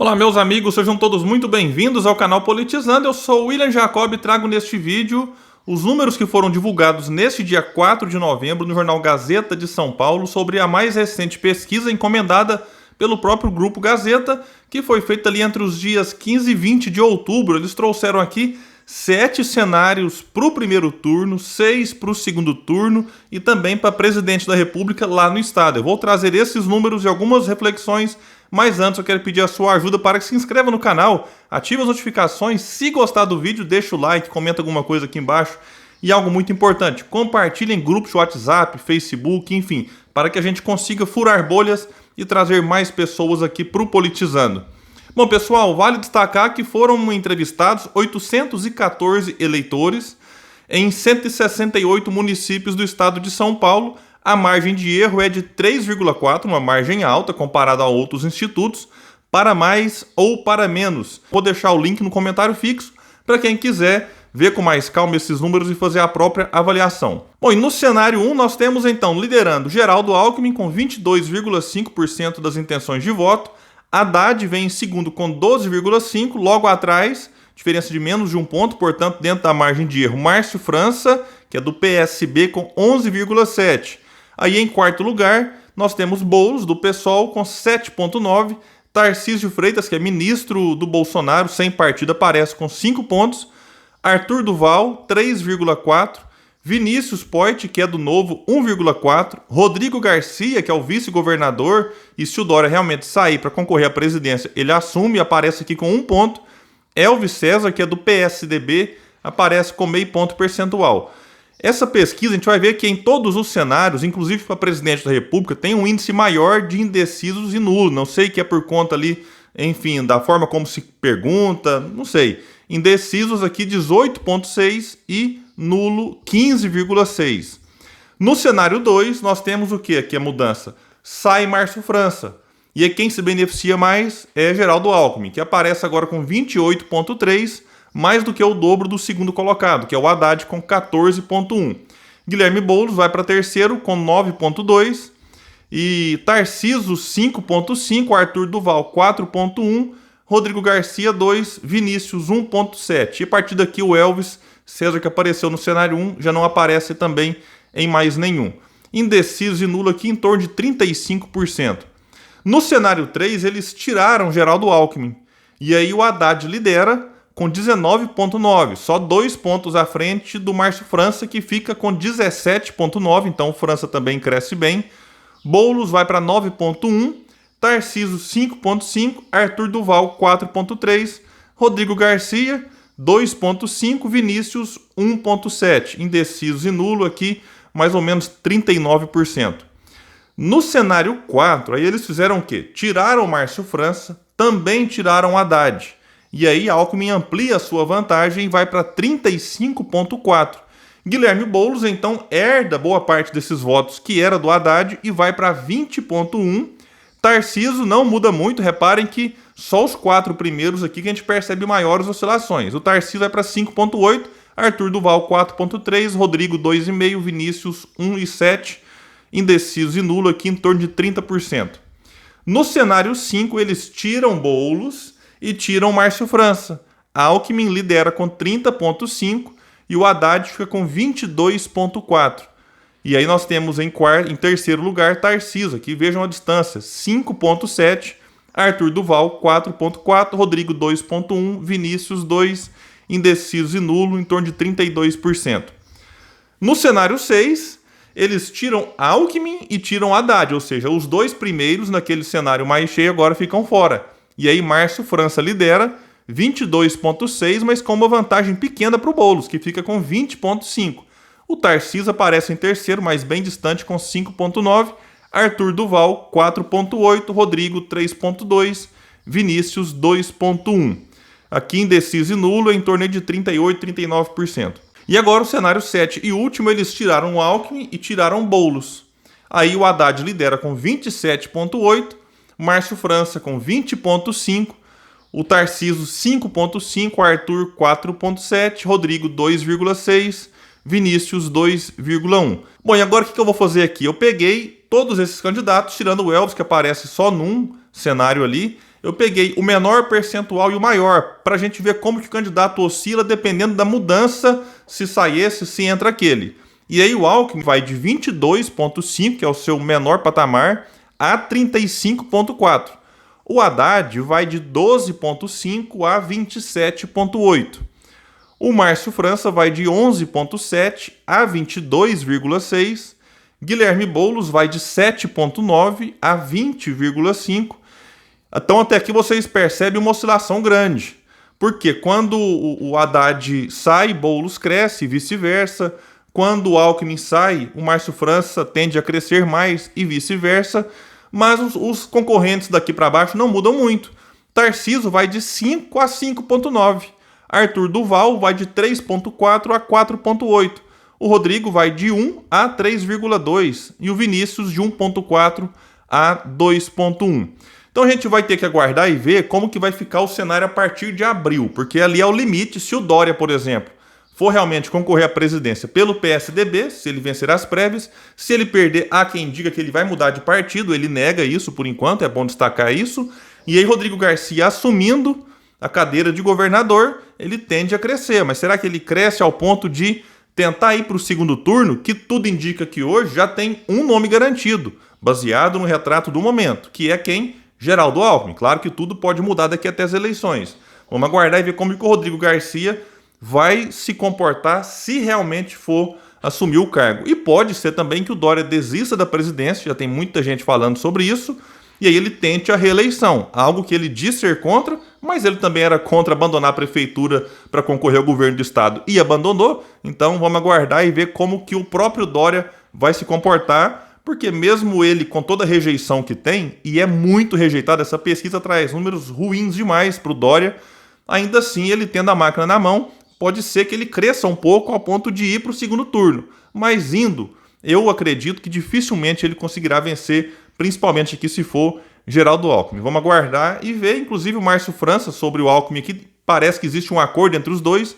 Olá, meus amigos, sejam todos muito bem-vindos ao canal Politizando. Eu sou o William Jacob e trago neste vídeo os números que foram divulgados neste dia 4 de novembro no jornal Gazeta de São Paulo sobre a mais recente pesquisa encomendada pelo próprio Grupo Gazeta, que foi feita ali entre os dias 15 e 20 de outubro. Eles trouxeram aqui 7 cenários para o primeiro turno, 6 para o segundo turno e também para presidente da República lá no estado. Eu vou trazer esses números e algumas reflexões, mas antes eu quero pedir a sua ajuda para que se inscreva no canal, ative as notificações, se gostar do vídeo, deixa o like, comenta alguma coisa aqui embaixo e algo muito importante, compartilhe em grupos de WhatsApp, Facebook, enfim, para que a gente consiga furar bolhas e trazer mais pessoas aqui para o Politizando. Bom, pessoal, vale destacar que foram entrevistados 814 eleitores em 168 municípios do estado de São Paulo. A margem de erro é de 3,4, uma margem alta comparada a outros institutos, para mais ou para menos. Vou deixar o link no comentário fixo para quem quiser ver com mais calma esses números e fazer a própria avaliação. Bom, e no cenário 1 nós temos então liderando Geraldo Alckmin com 22,5% das intenções de voto, Haddad vem em segundo com 12,5%, logo atrás, diferença de menos de um ponto, portanto dentro da margem de erro, Márcio França, que é do PSB, com 11,7%. Aí em quarto lugar, nós temos Boulos, do PSOL, com 7,9%. Tarcísio Freitas, que é ministro do Bolsonaro, sem partido, aparece com 5 pontos. Arthur Duval, 3,4%. Vinícius Poit, que é do Novo, 1,4%. Rodrigo Garcia, que é o vice-governador, e se o Dória realmente sair para concorrer à presidência, ele assume e aparece aqui com 1 ponto. Elvis César, que é do PSDB, aparece com meio ponto percentual. Essa pesquisa, a gente vai ver que em todos os cenários, inclusive para presidente da República, tem um índice maior de indecisos e nulos. Não sei que é por conta ali, enfim, da forma como se pergunta, não sei. Indecisos aqui 18,6% e nulo 15,6%. No cenário 2, nós temos o que aqui a mudança? Sai Márcio França. E aí quem se beneficia mais é Geraldo Alckmin, que aparece agora com 28,3%, mais do que o dobro do segundo colocado, que é o Haddad, com 14,1%. Guilherme Boulos vai para terceiro com 9,2%. E Tarcísio 5,5%, Arthur Duval 4,1%, Rodrigo Garcia 2%, Vinícius 1,7%. E a partir daqui o Elvis César, que apareceu no cenário 1, já não aparece também em mais nenhum. Indeciso e nulo aqui em torno de 35%. No cenário 3, eles tiraram Geraldo Alckmin. E aí o Haddad lidera com 19,9%, só 2 pontos à frente do Márcio França, que fica com 17,9%, então o França também cresce bem. Boulos vai para 9,1%, Tarcísio 5,5%, Arthur Duval 4,3%, Rodrigo Garcia 2,5%, Vinícius 1,7%, indecisos e nulo aqui mais ou menos 39%. No cenário 4, aí eles fizeram o quê? Tiraram o Márcio França, também tiraram o Haddad. E aí Alckmin amplia a sua vantagem e vai para 35,4%. Guilherme Boulos, então, herda boa parte desses votos que era do Haddad e vai para 20,1%. Tarcísio não muda muito, reparem que só os 4 primeiros aqui que a gente percebe maiores oscilações. O Tarcísio vai para 5,8%, Arthur Duval 4,3%, Rodrigo 2,5%, Vinícius 1,7%, indecisos e nulo aqui em torno de 30%. No cenário 5, eles tiram Boulos e tiram Márcio França. Alckmin lidera com 30,5% e o Haddad fica com 22,4%. E aí nós temos em terceiro lugar Tarcísio, aqui vejam a distância, 5,7%, Arthur Duval 4,4%, Rodrigo 2,1%, Vinícius 2%, indecisos e nulo em torno de 32%. No cenário 6, eles tiram Alckmin e tiram Haddad, ou seja, os 2 primeiros naquele cenário mais cheio agora ficam fora. E aí Márcio França lidera 22,6%, mas com uma vantagem pequena para o Boulos, que fica com 20,5%. O Tarcísio aparece em terceiro, mas bem distante, com 5,9%. Arthur Duval 4,8%, Rodrigo 3,2%, Vinícius 2,1%. Aqui indeciso e nulo em torno de 38%, 39%. E agora o cenário 7 e último, eles tiraram o Alckmin e tiraram Boulos. Aí o Haddad lidera com 27,8%, Márcio França com 20,5%, o Tarcísio 5,5%, Arthur 4,7%, Rodrigo 2,6%, Vinícius 2,1%. Bom, e agora o que eu vou fazer aqui? Eu peguei todos esses candidatos, tirando o Elvis, que aparece só num cenário ali, eu peguei o menor percentual e o maior, para a gente ver como que o candidato oscila dependendo da mudança, se sai esse, se entra aquele. E aí o Alckmin vai de 22,5, que é o seu menor patamar, a 35,4. O Haddad vai de 12,5 a 27,8. O Márcio França vai de 11,7 a 22,6. Guilherme Boulos vai de 7,9 a 20,5. Então até aqui vocês percebem uma oscilação grande. Porque quando o Haddad sai, Boulos cresce e vice-versa. Quando o Alckmin sai, o Márcio França tende a crescer mais e vice-versa. Mas os concorrentes daqui para baixo não mudam muito. Tarcísio vai de 5 a 5,9. Arthur Duval vai de 3,4 a 4,8. O Rodrigo vai de 1 a 3,2. E o Vinícius de 1,4 a 2,1. Então a gente vai ter que aguardar e ver como que vai ficar o cenário a partir de abril. Porque ali é o limite. Se o Dória, por exemplo, for realmente concorrer à presidência pelo PSDB, se ele vencer as prévias, se ele perder, há quem diga que ele vai mudar de partido, ele nega isso por enquanto, é bom destacar isso. E aí Rodrigo Garcia assumindo a cadeira de governador, ele tende a crescer. Mas será que ele cresce ao ponto de tentar ir para o segundo turno? Que tudo indica que hoje já tem um nome garantido, baseado no retrato do momento, que é quem? Geraldo Alckmin. Claro que tudo pode mudar daqui até as eleições. Vamos aguardar e ver como que o Rodrigo Garcia vai se comportar se realmente for assumir o cargo. E pode ser também que o Dória desista da presidência, já tem muita gente falando sobre isso, e aí ele tente a reeleição, algo que ele diz ser contra, mas ele também era contra abandonar a prefeitura para concorrer ao governo do estado e abandonou. Então vamos aguardar e ver como que o próprio Dória vai se comportar, porque mesmo ele com toda a rejeição que tem, e é muito rejeitado, essa pesquisa traz números ruins demais para o Dória, ainda assim ele tendo a máquina na mão, pode ser que ele cresça um pouco ao ponto de ir para o segundo turno. Mas indo, eu acredito que dificilmente ele conseguirá vencer, principalmente aqui se for Geraldo Alckmin. Vamos aguardar e ver, inclusive o Márcio França sobre o Alckmin aqui. Parece que existe um acordo entre os dois.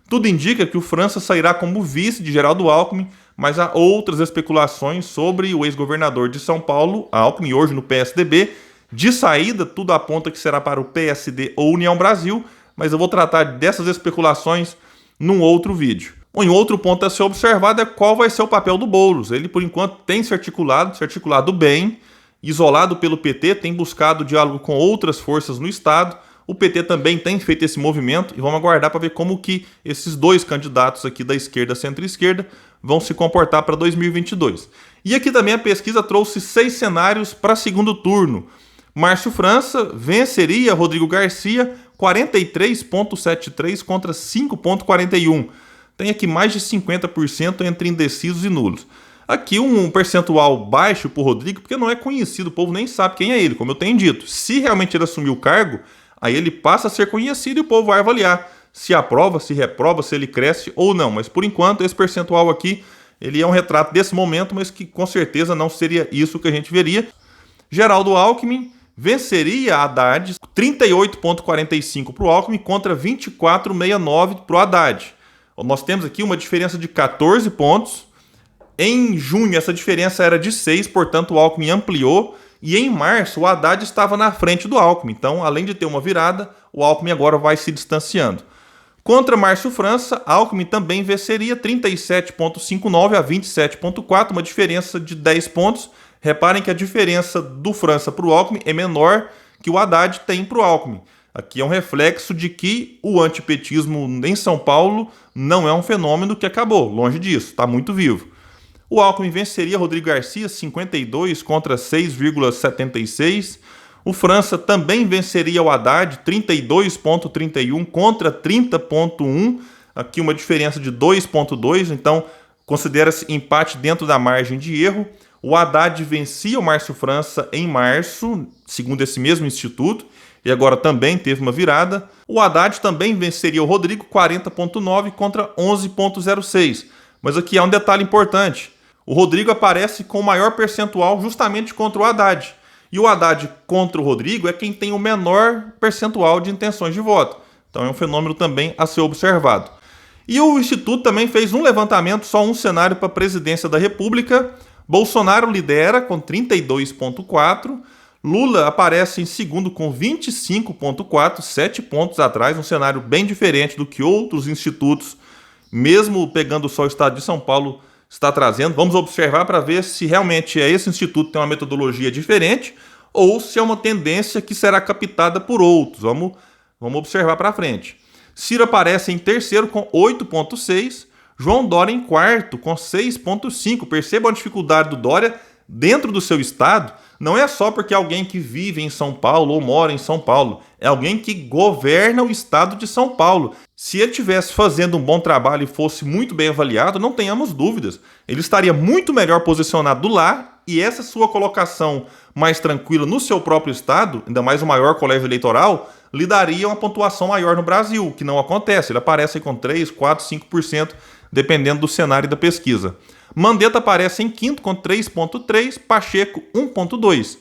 Tudo indica que o França sairá como vice de Geraldo Alckmin, mas há outras especulações sobre o ex-governador de São Paulo, Alckmin, hoje no PSDB. De saída, tudo aponta que será para o PSD ou União Brasil, mas eu vou tratar dessas especulações num outro vídeo. Um outro ponto a ser observado é qual vai ser o papel do Boulos. Ele, por enquanto, tem se articulado bem, isolado pelo PT, tem buscado diálogo com outras forças no Estado. O PT também tem feito esse movimento e vamos aguardar para ver como que esses dois candidatos aqui da esquerda, centro-esquerda, vão se comportar para 2022. E aqui também a pesquisa trouxe 6 cenários para segundo turno. Márcio França venceria Rodrigo Garcia 43,73 contra 5,41. Tem aqui mais de 50% entre indecisos e nulos. Aqui um percentual baixo para o Rodrigo, porque não é conhecido, o povo nem sabe quem é ele, como eu tenho dito. Se realmente ele assumir o cargo, aí ele passa a ser conhecido e o povo vai avaliar se aprova, se reprova, se ele cresce ou não. Mas por enquanto esse percentual aqui, ele é um retrato desse momento, mas que com certeza não seria isso que a gente veria. Geraldo Alckmin venceria Haddad 38,45 para o Alckmin contra 24,69 para o Haddad. Nós temos aqui uma diferença de 14 pontos. Em junho essa diferença era de 6, portanto o Alckmin ampliou. E em março o Haddad estava na frente do Alckmin. Então, além de ter uma virada, o Alckmin agora vai se distanciando. Contra Márcio França, Alckmin também venceria 37,59 a 27,4, uma diferença de 10 pontos. Reparem que a diferença do França para o Alckmin é menor que o Haddad tem para o Alckmin. Aqui é um reflexo de que o antipetismo em São Paulo não é um fenômeno que acabou, longe disso, está muito vivo. O Alckmin venceria Rodrigo Garcia 52 contra 6,76. O França também venceria o Haddad 32,31 contra 30,1. Aqui uma diferença de 2,2, então considera-se empate dentro da margem de erro. O Haddad vencia o Márcio França em março, segundo esse mesmo instituto, e agora também teve uma virada. O Haddad também venceria o Rodrigo 40,9 contra 11,06. Mas aqui há um detalhe importante. O Rodrigo aparece com o maior percentual justamente contra o Haddad. E o Haddad contra o Rodrigo é quem tem o menor percentual de intenções de voto. Então é um fenômeno também a ser observado. E o Instituto também fez um levantamento, só um cenário para a presidência da República. Bolsonaro lidera com 32,4%, Lula aparece em segundo com 25,4, 7 pontos atrás, um cenário bem diferente do que outros institutos, mesmo pegando só o estado de São Paulo, está trazendo. Vamos observar para ver se realmente esse instituto tem uma metodologia diferente ou se é uma tendência que será captada por outros. Vamos observar para frente. Ciro aparece em terceiro com 8,6, João Dória em quarto com 6,5. Percebam a dificuldade do Dória dentro do seu estado. Não é só porque é alguém que vive em São Paulo ou mora em São Paulo, é alguém que governa o estado de São Paulo. Se ele estivesse fazendo um bom trabalho e fosse muito bem avaliado, não tenhamos dúvidas, ele estaria muito melhor posicionado lá, e essa sua colocação mais tranquila no seu próprio estado, ainda mais o maior colégio eleitoral, lhe daria uma pontuação maior no Brasil, o que não acontece. Ele aparece com 3, 4, 5%, dependendo do cenário da pesquisa. Mandetta aparece em quinto com 3,3%, Pacheco 1,2%.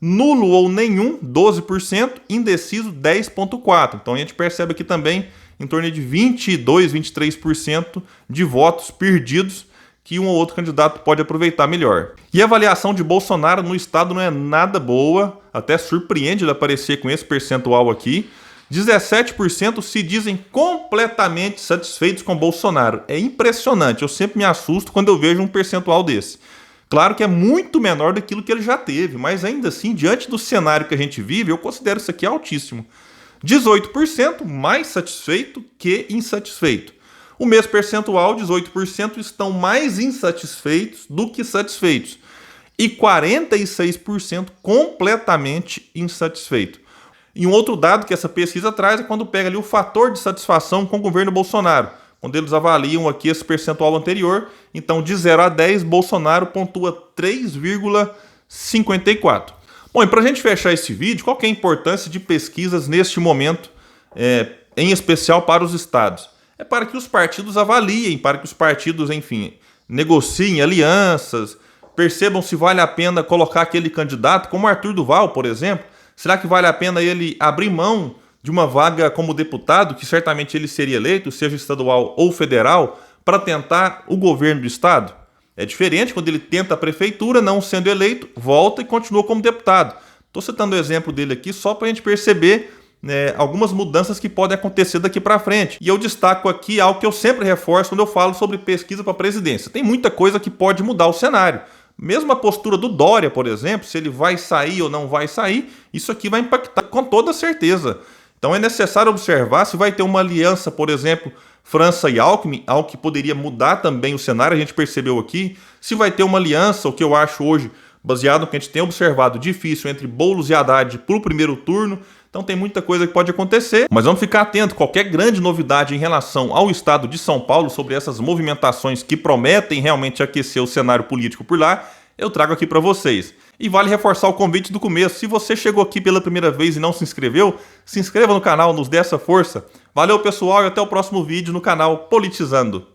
Nulo ou nenhum, 12%, indeciso 10,4%. Então a gente percebe aqui também em torno de 22, 23% de votos perdidos que um ou outro candidato pode aproveitar melhor. E a avaliação de Bolsonaro no estado não é nada boa, até surpreende ele aparecer com esse percentual aqui. 17% se dizem completamente satisfeitos com Bolsonaro. É impressionante, eu sempre me assusto quando eu vejo um percentual desse. Claro que é muito menor daquilo que ele já teve, mas ainda assim, diante do cenário que a gente vive, eu considero isso aqui altíssimo. 18% mais satisfeito que insatisfeito. O mesmo percentual, 18%, estão mais insatisfeitos do que satisfeitos. E 46% completamente insatisfeito. E um outro dado que essa pesquisa traz é quando pega ali o fator de satisfação com o governo Bolsonaro, quando eles avaliam aqui esse percentual anterior. Então, de 0 a 10, Bolsonaro pontua 3,54. Bom, e para a gente fechar esse vídeo, qual que é a importância de pesquisas neste momento, em especial para os estados? É para que os partidos avaliem, para que os partidos, enfim, negociem alianças, percebam se vale a pena colocar aquele candidato, como Arthur Duval, por exemplo. Será que vale a pena ele abrir mão de uma vaga como deputado, que certamente ele seria eleito, seja estadual ou federal, para tentar o governo do estado? É diferente quando ele tenta a prefeitura, não sendo eleito, volta e continua como deputado. Estou citando o exemplo dele aqui só para a gente perceber algumas mudanças que podem acontecer daqui para frente. E eu destaco aqui algo que eu sempre reforço quando eu falo sobre pesquisa para a presidência. Tem muita coisa que pode mudar o cenário. Mesmo a postura do Dória, por exemplo, se ele vai sair ou não vai sair, isso aqui vai impactar com toda certeza. Então é necessário observar se vai ter uma aliança, por exemplo, França e Alckmin, algo que poderia mudar também o cenário, a gente percebeu aqui. Se vai ter uma aliança, o que eu acho hoje, baseado no que a gente tem observado, difícil, entre Boulos e Haddad para o primeiro turno. Então tem muita coisa que pode acontecer, mas vamos ficar atento. Qualquer grande novidade em relação ao estado de São Paulo, sobre essas movimentações que prometem realmente aquecer o cenário político por lá, eu trago aqui para vocês. E vale reforçar o convite do começo. Se você chegou aqui pela primeira vez e não se inscreveu, se inscreva no canal, nos dê essa força. Valeu, pessoal, e até o próximo vídeo no canal Politizando.